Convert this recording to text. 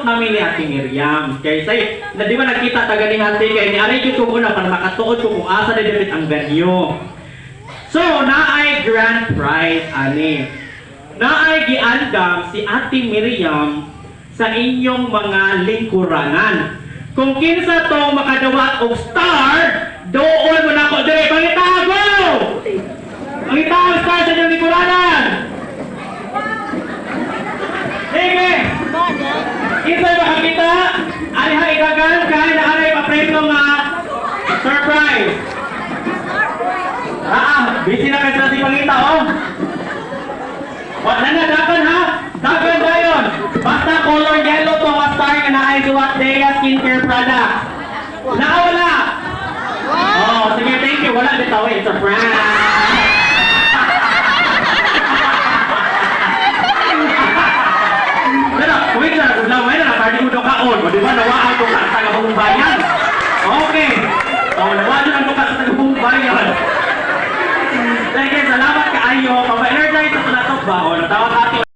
namin ni Ate Miriam. Kaya say, na di ba nakita taga ni Ate, kaya ni-aray ko muna para makatuod ko kung asa na dito ang venue. So, naay grand prize, ani. Naay giandam si Ate Miriam sa inyong mga lingkuranan. Kung kinsa to makadawat og star, doon mo na ako dire pangitago! Pangitago star sa inyong lingkuranan! Sige! Kinsa makakita? Aliha igagan kahit na aray pa-premyo nga surprise! Busy na kayo si Pangita, oh! Wala na, dagan ha! Dagan dayon! Basta color yellow to ang star nga na ay Duwat Dea Skincare Product. Nakawala! Oh, sige, thank you. Wala dito, it's a prank! Pero, wait lang, may na, party mo doon kaon. Di ba, nawaan ko ka sa taga-buong bayan? Okay. Oh, nawaan lang ko ka sa taga-buong bayan. Sige, salamat kaayo. Papa-energize sa tunatok ba? O, natawag ato.